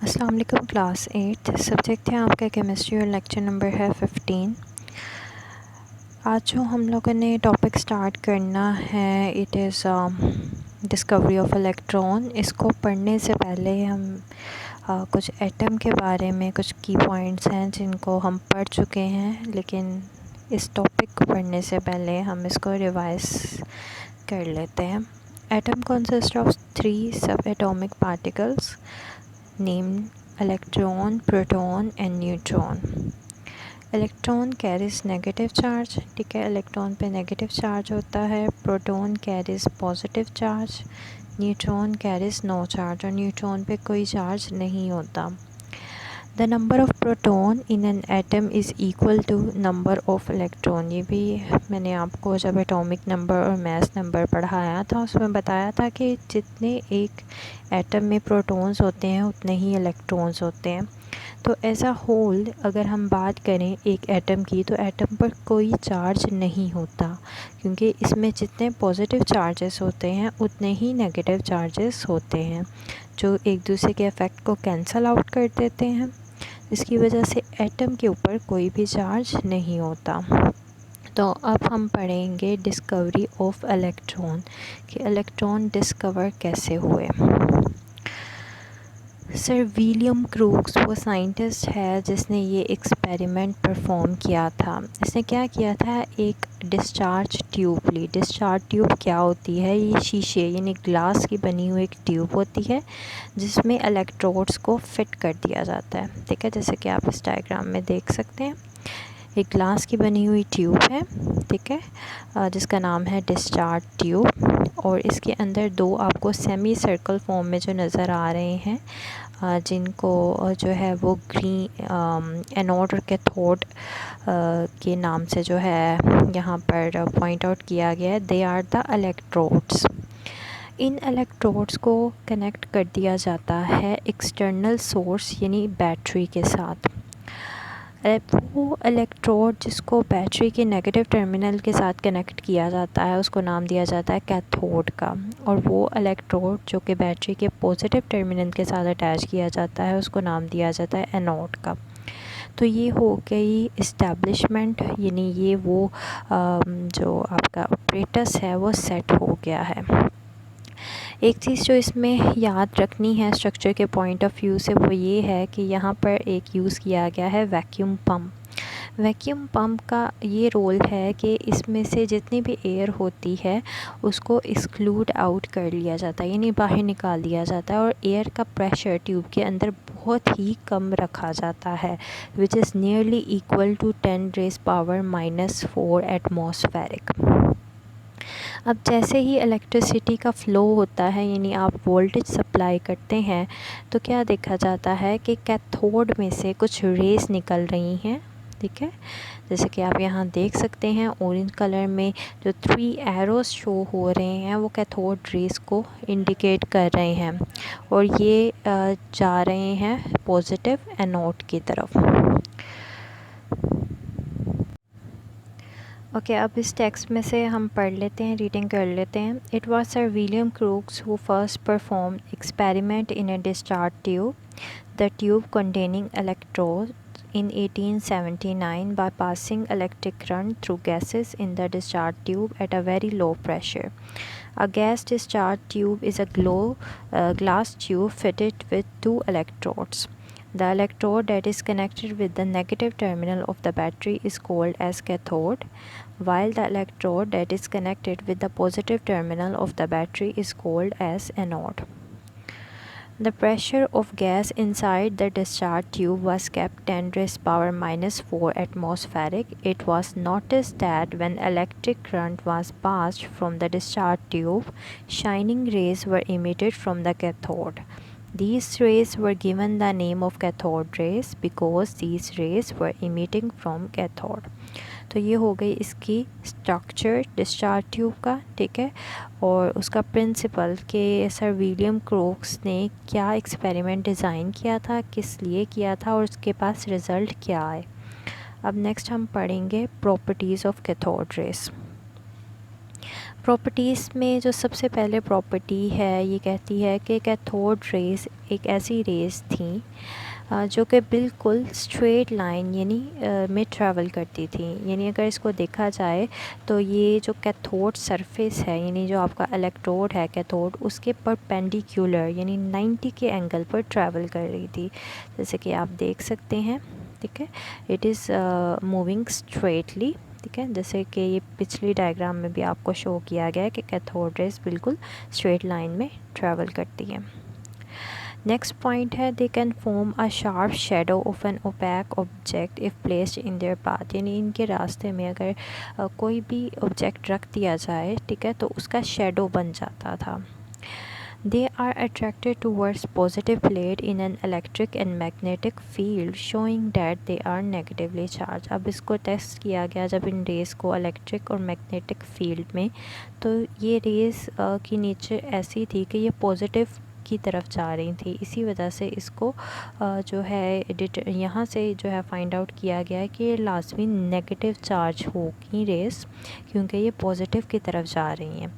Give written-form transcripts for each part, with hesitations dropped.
अस्सलाम वालेकुम class 8 subject है आपका केमिस्ट्री और लेक्चर नंबर है 15। आज जो हम लोगों ने टॉपिक स्टार्ट करना है it is discovery of electron. इसको पढ़ने से पहले हम कुछ एटम के बारे में कुछ की पॉइंट्स हैं जिनको हम पढ़ चुके हैं, लेकिन इस टॉपिक को पढ़ने से पहले हम इसको रिवाइज कर लेते हैं। Atom consist of 3 sub atomic particles named electron, proton and neutron. Electron carries negative charge, ठीक है, इलेक्ट्रॉन पे नेगेटिव चार्ज होता है। Proton carries positive charge, neutron carries no charge, और न्यूट्रॉन पे कोई चार्ज नहीं होता। The number of proton in an atom is equal to number of electron. ये भी मैंने आपको जब एटॉमिक नंबर और मास नंबर पढ़ाया था उसमें बताया था कि जितने एक एटम में प्रोटॉन्स होते हैं उतने ही इलेक्ट्रॉन्स होते हैं। तो एज अ होल अगर हम बात करें एक एटम की, तो एटम पर कोई चार्ज नहीं होता, क्योंकि इसमें जितने पॉजिटिव चार्जेस होते हैं उतने ही नेगेटिव चार्जेस होते हैं, जो एक दूसरे के इफ़ेक्ट को कैंसल आउट कर देते हैं। इसकी वजह से एटम के ऊपर कोई भी चार्ज नहीं होता। तो अब हम पढ़ेंगे डिस्कवरी ऑफ इलेक्ट्रॉन, कि इलेक्ट्रॉन डिस्कवर कैसे हुए। सर विलियम क्रूक्स वो साइंटिस्ट है जिसने ये एक्सपेरिमेंट परफॉर्म किया था। इसने क्या किया था, एक डिस्चार्ज ट्यूब ली। डिस्चार्ज ट्यूब क्या होती है, ये शीशे यानी ग्लास की बनी हुई एक ट्यूब होती है जिसमें इलेक्ट्रोड्स को फिट कर दिया जाता है, ठीक है, जैसे कि आप इस डायग्राम में देख सकते हैं। एक ग्लास की बनी हुई ट्यूब है, ठीक है, जिसका नाम है डिस्चार्ज ट्यूब, और इसके अंदर दो आपको सेमी सर्कल फॉर्म में जो नज़र आ रहे हैं, जिनको जो है वो ग्रीन एनोड और कैथोड के नाम से जो है यहाँ पर पॉइंट आउट किया गया है। They are the electrodes. इन इलेक्ट्रोड्स को कनेक्ट कर दिया जाता है एक्सटर्नल सोर्स यानी बैटरी के साथ। वो इलेक्ट्रोड जिसको बैटरी के नेगेटिव टर्मिनल के साथ कनेक्ट किया जाता है उसको नाम दिया जाता है कैथोड का, और वो इलेक्ट्रोड जो कि बैटरी के पॉजिटिव टर्मिनल के साथ अटैच किया जाता है उसको नाम दिया जाता है एनोड का। तो ये हो गई इस्टेब्लिशमेंट, यानी ये वो जो आपका ऑपरेटस है वो सेट हो गया है। एक चीज़ जो इसमें याद रखनी है स्ट्रक्चर के पॉइंट ऑफ व्यू से, वो ये है कि यहाँ पर एक यूज़ किया गया है वैक्यूम पम्प। वैक्यूम पंप का ये रोल है कि इसमें से जितनी भी एयर होती है उसको एक्सक्लूड आउट कर लिया जाता है, यानी बाहर निकाल दिया जाता है, और एयर का प्रेशर ट्यूब के अंदर बहुत ही कम रखा जाता है, which is nearly equal to 10⁻⁻⁴ atmospheric. अब जैसे ही इलेक्ट्रिसिटी का फ़्लो होता है, यानी आप वोल्टेज सप्लाई करते हैं, तो क्या देखा जाता है कि कैथोड में से कुछ रेस निकल रही हैं, ठीक है, जैसे कि आप यहाँ देख सकते हैं ऑरेंज कलर में जो 3 एरोस शो हो रहे हैं वो कैथोड रेस को इंडिकेट कर रहे हैं, और ये जा रहे हैं पॉजिटिव एनोड की तरफ। ओके, अब इस टेक्स्ट में से हम पढ़ लेते हैं, रीडिंग कर लेते हैं। It was sir William crooks who first perform experiment in A discharge tube, the tube containing electrode in 1879 by passing electric current through gases in the discharge tube at a very low pressure. A gas discharge tube is a glass tube fitted with 2 electrodes. The electrode that is connected with the negative terminal of the battery is called as cathode, while the electrode that is connected with the positive terminal of the battery is called as anode. The pressure of gas inside the discharge tube was kept 10⁻⁻⁴ atmospheric. It was noticed that when electric current was passed from the discharge tube, shining rays were emitted from the cathode. These rays were given the name of cathode rays because these rays were emitting from cathode. तो ये हो गई इसकी structure discharge tube का, ठीक है, और उसका प्रिंसिपल कि सर विलियम क्रूक्स ने क्या एक्सपेरिमेंट डिज़ाइन किया था, किस लिए किया था, और उसके पास रिज़ल्ट क्या आए। अब नेक्स्ट हम पढ़ेंगे properties of cathode rays. Properties में जो सबसे पहले प्रॉपर्टी है ये कहती है कि कैथोड रेज़ एक ऐसी रेज़ थी जो कि बिल्कुल स्ट्रेट लाइन यानी में ट्रैवल करती थी। यानी अगर इसको देखा जाए तो ये जो कैथोड सरफेस है यानी जो आपका इलेक्ट्रोड है कैथोड उसके परपेंडिकुलर यानी 90 के एंगल पर ट्रैवल कर रही थी, जैसे कि आप देख सकते हैं। ठीक है, इट इज़ मूविंग स्ट्रेटली। ठीक है, जैसे कि ये पिछली डायग्राम में भी आपको शो किया गया है कि कैथोड रेज़ बिल्कुल स्ट्रेट लाइन में ट्रैवल करती है। नेक्स्ट पॉइंट है they can form a sharp shadow of an opaque object if placed in their path. यानी इनके रास्ते में अगर कोई भी ऑब्जेक्ट रख दिया जाए, ठीक है, तो उसका शेडो बन जाता था। They are attracted towards positive plate in an electric and magnetic field showing that they are negatively charged। अब इसको टेस्ट किया गया जब इन रेज़ को इलेक्ट्रिक और मैग्नेटिक फील्ड में, तो ये रेज़ की नेचर ऐसी थी कि ये पॉजिटिव की तरफ जा रही थी। इसी वजह से इसको जो है यहाँ से जो है फाइंड आउट किया गया है कि ये लाजमी नेगेटिव चार्ज होगी रेज़, क्योंकि ये पॉजिटिव की तरफ जा रही हैं।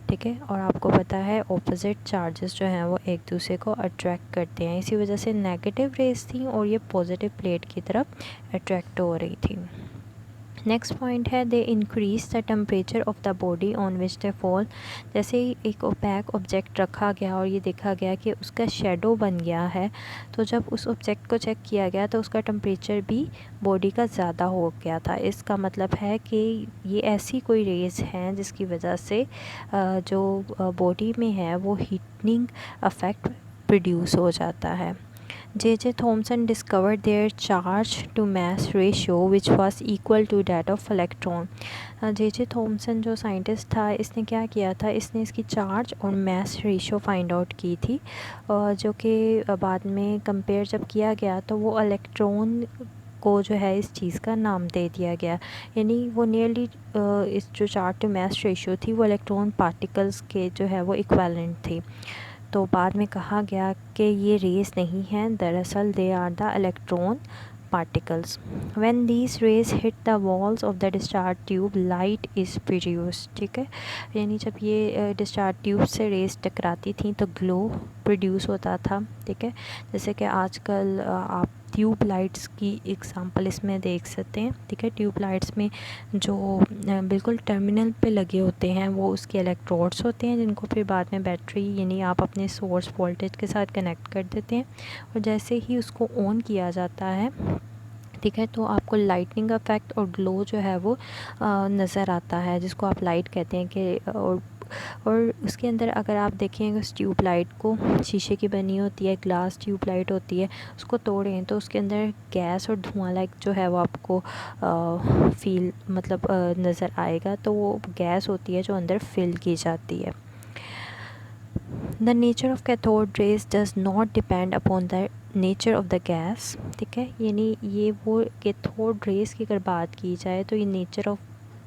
ठीक है, और आपको पता है ऑपोजिट चार्जेस जो हैं वो एक दूसरे को अट्रैक्ट करते हैं, इसी वजह से नेगेटिव रेज थी और ये पॉजिटिव प्लेट की तरफ अट्रैक्ट हो रही थी। नेक्स्ट पॉइंट है they increase the temperature of the body on which they fall. जैसे ही एक ओपैक ऑब्जेक्ट रखा गया और ये देखा गया कि उसका शेडो बन गया है, तो जब उस ऑब्जेक्ट को चेक किया गया तो उसका टेम्परेचर भी बॉडी का ज़्यादा हो गया था। इसका मतलब है कि ये ऐसी कोई रेज़ हैं जिसकी वजह से जो बॉडी में है वो हीटिंग अफेक्ट प्रोड्यूस हो जाता है। J.J. Thomson discovered their charge to mass ratio which was equal to that of electron। J.J. Thomson जो साइंटिस्ट था इसने क्या किया था, इसने इसकी चार्ज और मैस रेशियो फाइंड आउट की थी, जो कि बाद में कंपेयर जब किया गया तो वो इलेक्ट्रॉन को जो है इस चीज़ का नाम दे दिया गया। यानी वो नियरली इस जो चार्ज टू मैस रेशियो थी वो इलेक्ट्रॉन पार्टिकल्स के जो है वो इक्विवेलेंट थी। तो बाद में कहा गया कि ये रेज़ नहीं हैं, दरअसल they are the electron particles। When these rays hit the walls of the discharge tube, light is produced। ठीक है, यानी जब ये डिस्चार्ज ट्यूब से रेस टकराती थी तो ग्लो प्रोड्यूस होता था। ठीक है, जैसे कि आजकल आप ट्यूब लाइट्स की एग्जांपल इसमें देख सकते हैं। ठीक है, ट्यूब लाइट्स में जो बिल्कुल टर्मिनल पे लगे होते हैं वो उसके इलेक्ट्रोड्स होते हैं, जिनको फिर बाद में बैटरी यानी आप अपने सोर्स वोल्टेज के साथ कनेक्ट कर देते हैं, और जैसे ही उसको ऑन किया जाता है, ठीक है, तो आपको लाइटनिंग इफेक्ट और ग्लो जो है वो नज़र आता है, जिसको आप लाइट कहते हैं कि और उसके अंदर अगर आप देखें उस ट्यूब लाइट को, शीशे की बनी होती है, ग्लास ट्यूब लाइट होती है, उसको तोड़ें तो उसके अंदर गैस और धुआं लाइक जो है वो आपको फील मतलब नज़र आएगा। तो वो गैस होती है जो अंदर फिल की जाती है। The nature of cathode rays does not depend upon the nature of the gas. ठीक है, यानी ये वो कैथोड रेज की अगर बात की जाए तो ये नेचर ऑफ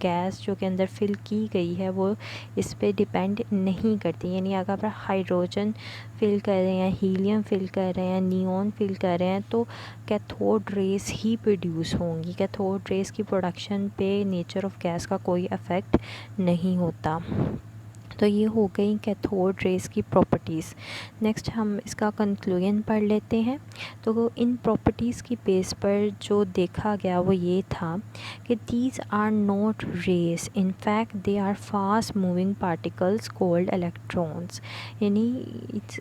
गैस जो के अंदर फिल की गई है वो इस पे डिपेंड नहीं करती। यानी अगर आप हाइड्रोजन फिल कर रहे हैं, हीलियम फिल कर रहे हैं, नियॉन फिल कर रहे हैं, तो कैथोड रेज ही प्रोड्यूस होंगी। कैथोड रेज की प्रोडक्शन पे नेचर ऑफ गैस का कोई इफ़ेक्ट नहीं होता। तो ये हो गई कैथोड रेज़ की प्रॉपर्टीज़। नेक्स्ट हम इसका कंक्लूजन पढ़ लेते हैं। तो इन प्रॉपर्टीज़ की बेस पर जो देखा गया वो ये था कि these are not rays, in fact they are fast moving particles called electrons. यानी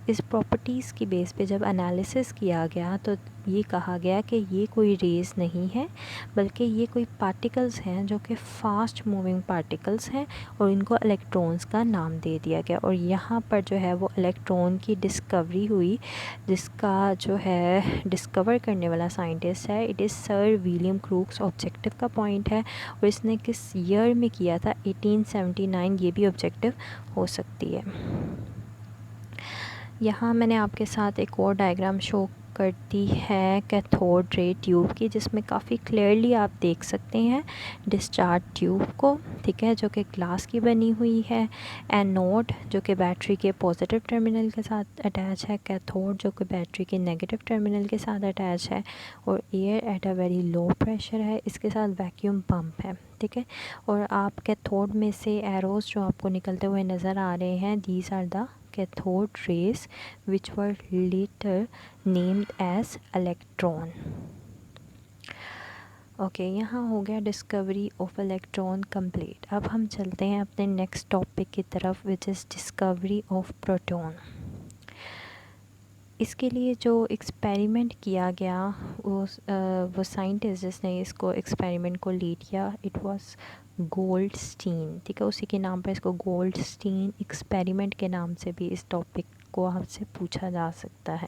इस प्रॉपर्टीज़ की बेस पे जब एनालिसिस किया गया तो ये कहा गया कि ये कोई रेज़ नहीं है, बल्कि ये कोई पार्टिकल्स हैं जो कि फ़ास्ट मूविंग पार्टिकल्स हैं, और इनको इलेक्ट्रॉन्स का नाम दे दिया गया। और यहाँ पर जो है वो इलेक्ट्रॉन की डिस्कवरी हुई, जिसका जो है डिस्कवर करने वाला साइंटिस्ट है, it is sir William crooks. Objective का पॉइंट है, और इसने किस ईयर में किया था, 1879, ये भी ऑब्जेक्टिव हो सकती है। यहाँ मैंने आपके साथ एक और डायग्राम शो करती है कैथोड रे ट्यूब की, जिसमें काफ़ी क्लियरली आप देख सकते हैं डिस्चार्ज ट्यूब को। ठीक है, जो कि ग्लास की बनी हुई है, एनोड जो कि बैटरी के पॉजिटिव टर्मिनल के साथ अटैच है, कैथोड जो कि बैटरी के नेगेटिव टर्मिनल के साथ अटैच है, और air at a very low pressure है, इसके साथ वैक्यूम पंप है। ठीक है। और आप कैथोड में से एरोस जो आपको निकलते हुए नज़र आ रहे हैं, these are the cathode rays which were later named as electron. Okay, यहाँ हो गया डिस्कवरी ऑफ इलेक्ट्रॉन कंप्लीट। अब हम चलते हैं अपने नेक्स्ट टॉपिक की तरफ which is discovery of proton. इसके लिए जो एक्सपेरिमेंट किया गया वो साइंटिस्ट जिसने इसको एक्सपेरिमेंट को लीड किया, इट वाज गोल्डस्टीन, ठीक है। उसी के नाम पर इसको गोल्डस्टीन एक्सपेरिमेंट के नाम से भी इस टॉपिक को आपसे पूछा जा सकता है।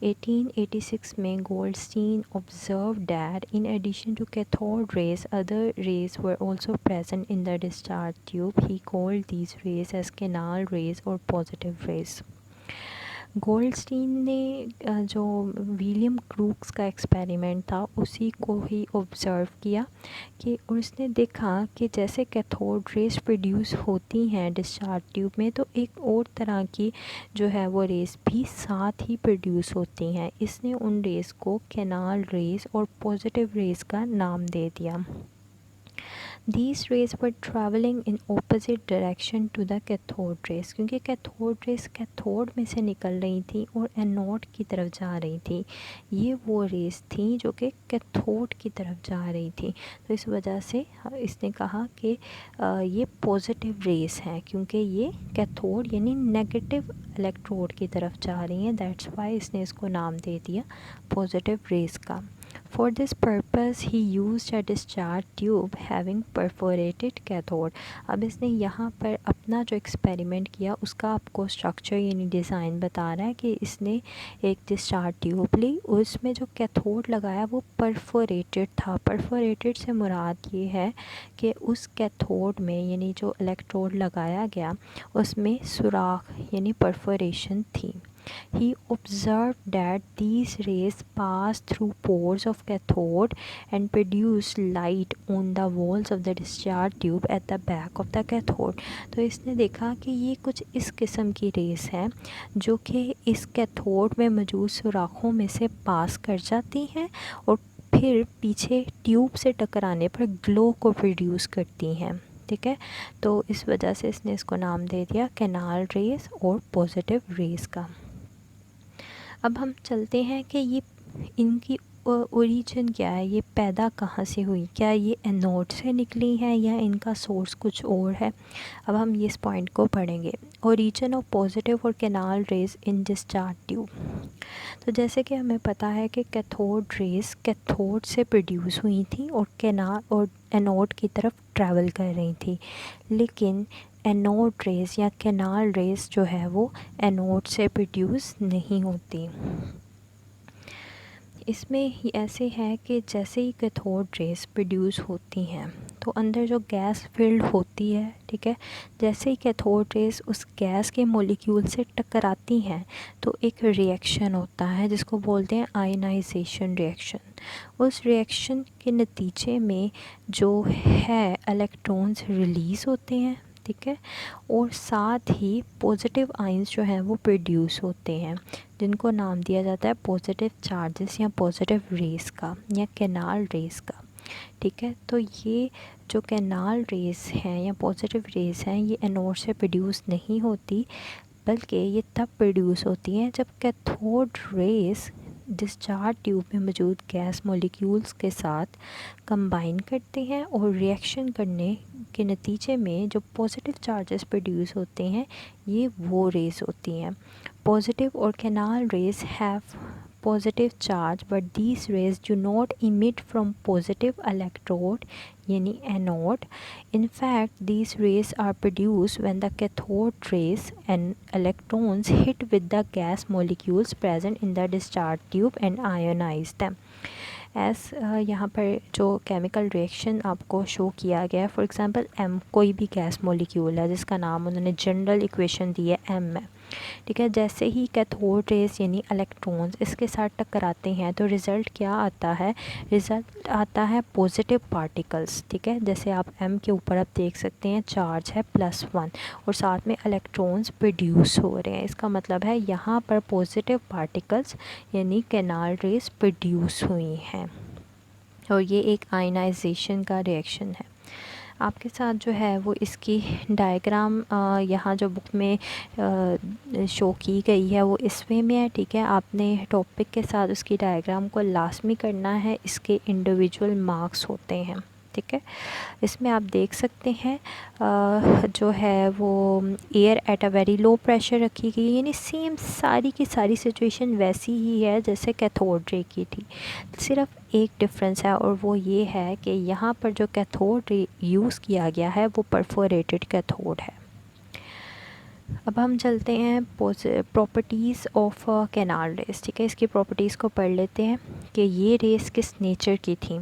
1886 में Goldstein observe that in addition to cathode rays other rays were also present in the discharge tube. He called these rays as canal rays और पॉजिटिव रेज। गोल्डस्टीन ने जो विलियम क्रूक्स का एक्सपेरिमेंट था उसी को ही ऑब्ज़र्व किया कि उसने देखा कि जैसे कैथोड रेस प्रोड्यूस होती हैं डिस्चार्ज ट्यूब में, तो एक और तरह की जो है वो रेस भी साथ ही प्रोड्यूस होती हैं। इसने उन रेस को कैनाल रेस और पॉजिटिव रेस का नाम दे दिया। These rays were traveling in opposite direction to the cathode rays, क्योंकि कैथोड रेस कैथोड में से निकल रही थी और एनोड की तरफ जा रही थी। ये वो रेस थी जो कि कैथोड की तरफ जा रही थी। तो इस वजह से इसने कहा कि ये पॉजिटिव रेस हैं, क्योंकि ये कैथोड यानी नेगेटिव इलेक्ट्रोड की तरफ जा रही हैं। दैट्स वाई इसने इसको नाम दे दिया पॉजिटिव रेस का। For this purpose he used a discharge tube having perforated cathode। अब इसने यहाँ पर अपना जो एक्सपेरिमेंट किया उसका आपको स्ट्रक्चर यानी डिज़ाइन बता रहा है कि इसने एक डिस्चार्ज ट्यूब ली, उसमें जो कैथोड लगाया वो परफोरेटेड था। परफोरेटेड से मुराद ये है कि उस कैथोड में यानी जो इलेक्ट्रोड लगाया गया उसमें सुराख यानी परफोरेशन थी। He observed that these rays pass through pores of cathode and produce light on the walls of the discharge tube at the back of the cathode। तो इसने देखा कि ये कुछ इस किस्म की रेस हैं जो कि इस कैथोड में मौजूद सुराखों में से पास कर जाती हैं और फिर पीछे ट्यूब से टकराने पर ग्लो को प्रोड्यूस करती हैं, ठीक है। तो इस वजह से इसने इसको नाम दे दिया कैनाल रेस और पॉजिटिव रेस का। अब हम चलते हैं कि ये इनकी ओरिजिन क्या है, ये पैदा कहाँ से हुई, क्या ये एनोड से निकली है या इनका सोर्स कुछ और है। अब हम इस पॉइंट को पढ़ेंगे। ओरिजिन ऑफ पॉजिटिव और कैनाल रेज इन डिस्चार्ज ट्यूब। तो जैसे कि हमें पता है कि कैथोड रेज कैथोड से प्रोड्यूस हुई थी और कैनाल और एनोड की तरफ ट्रैवल कर रही थी, लेकिन एनोड रेस या कैनाल रेस जो है वो एनोड से प्रोड्यूस नहीं होती। इसमें ऐसे है कि जैसे ही कैथोड रेस प्रोड्यूस होती हैं तो अंदर जो गैस फिल्ड होती है, ठीक है, जैसे ही कैथोड रेस उस गैस के मॉलिक्यूल से टकराती हैं तो एक रिएक्शन होता है जिसको बोलते हैं आयनाइजेशन रिएक्शन। उस रिएक्शन के नतीजे में जो है इलेक्ट्रॉन्स रिलीज़ होते हैं, ठीक है, और साथ ही पॉजिटिव आयंस जो हैं वो प्रोड्यूस होते हैं जिनको नाम दिया जाता है पॉजिटिव चार्जेस या पॉजिटिव रेस का या कैनाल रेस का, ठीक है। तो ये जो कैनाल रेस हैं या पॉजिटिव रेस हैं ये एनोड से प्रोड्यूस नहीं होती, बल्कि ये तब प्रोड्यूस होती हैं जब कैथोड रेस डिस्चार्ज ट्यूब में मौजूद गैस मॉलिक्यूल्स के साथ कंबाइन करते हैं और रिएक्शन करने के नतीजे में जो पॉजिटिव चार्जेस प्रोड्यूस होते हैं ये वो रेस होती हैं। पॉजिटिव और canal rays have positive charge but these rays do not emit from positive electrode यानी anode। In fact these rays are produced when the cathode rays and electrons hit with the gas molecules present in the discharge tube and ionize them। यहाँ पर जो chemical reaction आपको show किया गया है, for example M कोई भी gas molecule है जिसका नाम उन्होंने जनरल इक्वेशन दी है एम है, ठीक है। जैसे ही कैथोड रेस यानी इलेक्ट्रॉन्स इसके साथ टकराते हैं तो रिज़ल्ट क्या आता है, रिज़ल्ट आता है पॉजिटिव पार्टिकल्स, ठीक है। जैसे आप एम के ऊपर आप देख सकते हैं चार्ज है +1 और साथ में इलेक्ट्रॉन्स प्रोड्यूस हो रहे हैं। इसका मतलब है यहाँ पर पॉजिटिव पार्टिकल्स यानी कैनाल रेस प्रोड्यूस हुई हैं और ये एक आयनाइजेशन का रिएक्शन है। आपके साथ जो है वो इसकी डायग्राम यहाँ जो बुक में शो की गई है वो इस वे में है, ठीक है। आपने टॉपिक के साथ उसकी डायग्राम को लाजमी करना है, इसके इंडिविजुअल मार्क्स होते हैं, ठीक है। इसमें आप देख सकते हैं जो है वो air at a very low pressure रखी गई, यानी सेम सारी की सारी सिचुएशन वैसी ही है जैसे कैथोड रे की थी। सिर्फ एक डिफरेंस है और वो ये है कि यहाँ पर जो कैथोड रे यूज़ किया गया है वो परफोरेटेड कैथोड है। अब हम चलते हैं प्रॉपर्टीज़ ऑफ कैनाल रेस, ठीक है। इसकी प्रॉपर्टीज़ को पढ़ लेते हैं कि ये रेस किस नेचर की थी।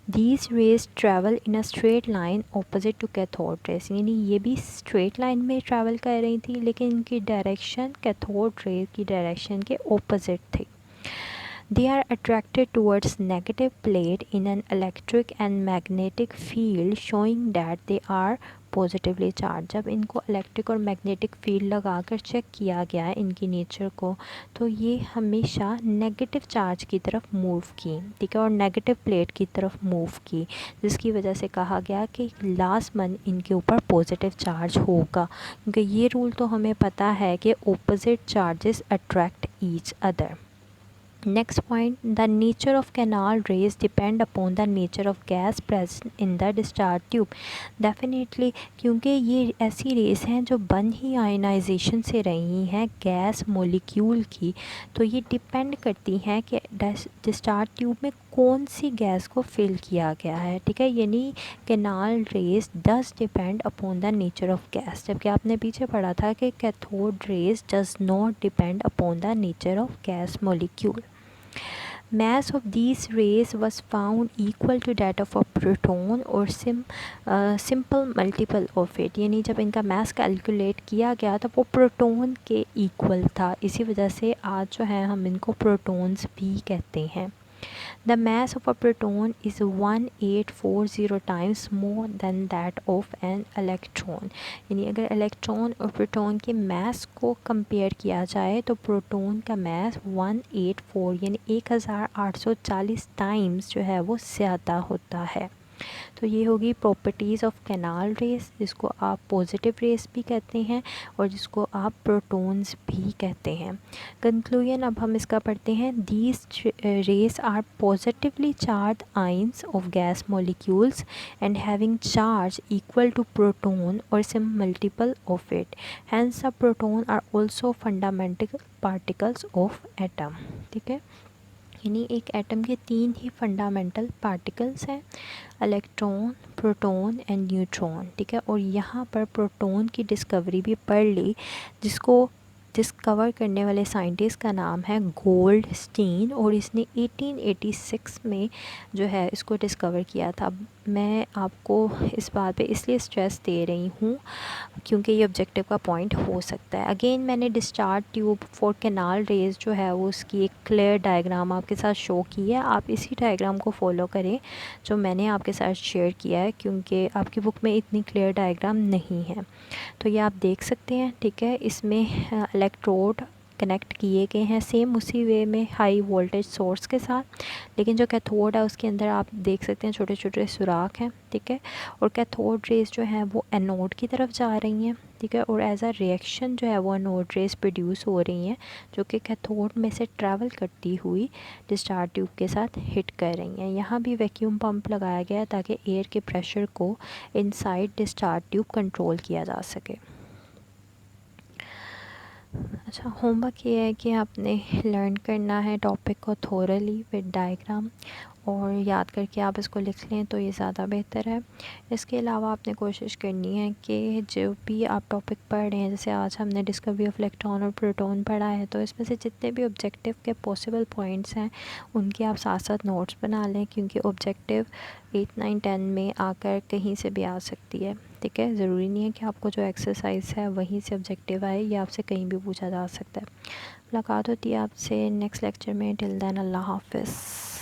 These rays travel in a straight line opposite to cathode rays, यानी ये भी स्ट्रेट लाइन में ट्रैवल कर रही थी लेकिन इनकी डायरेक्शन कैथोड रे की डायरेक्शन के ऑपोजिट थी। They are attracted towards negative plate in an electric and magnetic field showing that they are positively charge. जब इनको इलेक्ट्रिक और मैग्नेटिक फील्ड लगाकर चेक किया गया है इनकी नेचर को, तो ये हमेशा नेगेटिव चार्ज की तरफ मूव की, ठीक है, और नेगेटिव प्लेट की तरफ मूव की, जिसकी वजह से कहा गया कि लास्ट मन इनके ऊपर पॉजिटिव चार्ज होगा, क्योंकि ये रूल तो हमें पता है कि opposite charges attract each other. Next point, the nature of canal rays depend upon the nature of gas present in the discharge tube. Definitely, क्योंकि ये ऐसी रेस हैं जो बन ही आयनाइजेशन से रही हैं गैस मॉलिक्यूल की, तो ये डिपेंड करती हैं कि डिस्चार्ज ट्यूब में कौन सी गैस को फिल किया गया है, ठीक है। यानी canal rays does depend upon the nature of gas, जबकि आपने पीछे पढ़ा था कि cathode rays does not depend upon the nature of gas molecule. Mass of these rays was found equal to that of a proton or simple multiple of it, यानी जब इनका mass calculate किया गया तो वो प्रोटॉन के equal था, इसी वजह से आज जो है हम इनको प्रोटॉन्स भी कहते हैं। The mass of a proton is 1840 times more than that of an electron, यानी अगर इलेक्ट्रॉन और प्रोटॉन के मास को कंपेयर किया जाए तो प्रोटॉन का मास 184 यानी 1840 टाइम्स जो है वो ज़्यादा होता है। तो ये होगी प्रॉपर्टीज़ ऑफ कैनाल रेस, जिसको आप पॉजिटिव रेस भी कहते हैं और जिसको आप प्रोटॉन्स भी कहते हैं। कंक्लूजन अब हम इसका पढ़ते हैं। These rays are positively charge ions of gas molecules and having charge equal to proton और some multiple of it, hence the proton are also fundamental particles of atom, ठीक है। यानी एक एटम के 3 ही फंडामेंटल पार्टिकल्स हैं, electron, proton and neutron, ठीक है। और यहाँ पर प्रोटॉन की डिस्कवरी भी पढ़ ली, जिसको डिस्कवर करने वाले साइंटिस्ट का नाम है गोल्डस्टीन, और इसने 1886 में जो है इसको डिस्कवर किया था। मैं आपको इस बात पे इसलिए स्ट्रेस दे रही हूँ क्योंकि ये ऑब्जेक्टिव का पॉइंट हो सकता है। अगेन मैंने discharge tube for canal raise जो है वो उसकी एक क्लियर डायग्राम आपके साथ शो की है। आप इसी डायग्राम को फॉलो करें जो मैंने आपके साथ शेयर किया है, क्योंकि आपकी बुक में इतनी क्लियर डायग्राम नहीं है। तो ये आप देख सकते हैं, ठीक है। इसमें इलेक्ट्रोड कनेक्ट किए गए हैं सेम उसी वे में हाई वोल्टेज सोर्स के साथ, लेकिन जो कैथोड है उसके अंदर आप देख सकते हैं छोटे छोटे सुराख हैं, ठीक है। और कैथोड रेस जो है वो एनोड की तरफ जा रही हैं, ठीक है, और एज अ रिएक्शन जो है वो एनोड रेस प्रोड्यूस हो रही हैं जो कि कैथोड में से ट्रैवल करती हुई डिस्चार्ज ट्यूब के साथ हिट कर रही हैं। यहाँ भी वैक्यूम पंप लगाया गया है ताकि एयर के प्रेशर को इनसाइड डिस्चार्ज ट्यूब कंट्रोल किया जा सके। अच्छा, होमवर्क ये है कि आपने लर्न करना है टॉपिक को थोरली विद डायग्राम, और याद करके आप इसको लिख लें तो ये ज़्यादा बेहतर है। इसके अलावा आपने कोशिश करनी है कि जो भी आप टॉपिक पढ़ रहे हैं, जैसे आज हमने डिस्कवरी ऑफ इलेक्ट्रॉन और प्रोटॉन पढ़ा है, तो इसमें से जितने भी ऑब्जेक्टिव के पॉसिबल पॉइंट्स हैं उनके आप साथ साथ नोट्स बना लें, क्योंकि ऑब्जेक्टिव 8, 9, 10 में आकर कहीं से भी आ सकती है, ठीक है। ज़रूरी नहीं है कि आपको जो एक्सरसाइज है वहीं से ऑब्जेक्टिव आए, या आपसे कहीं भी पूछा जा सकता है। मुलाकात होती है आपसे नेक्स्ट लेक्चर में। टिल देन अल्लाह हाफ़िज़।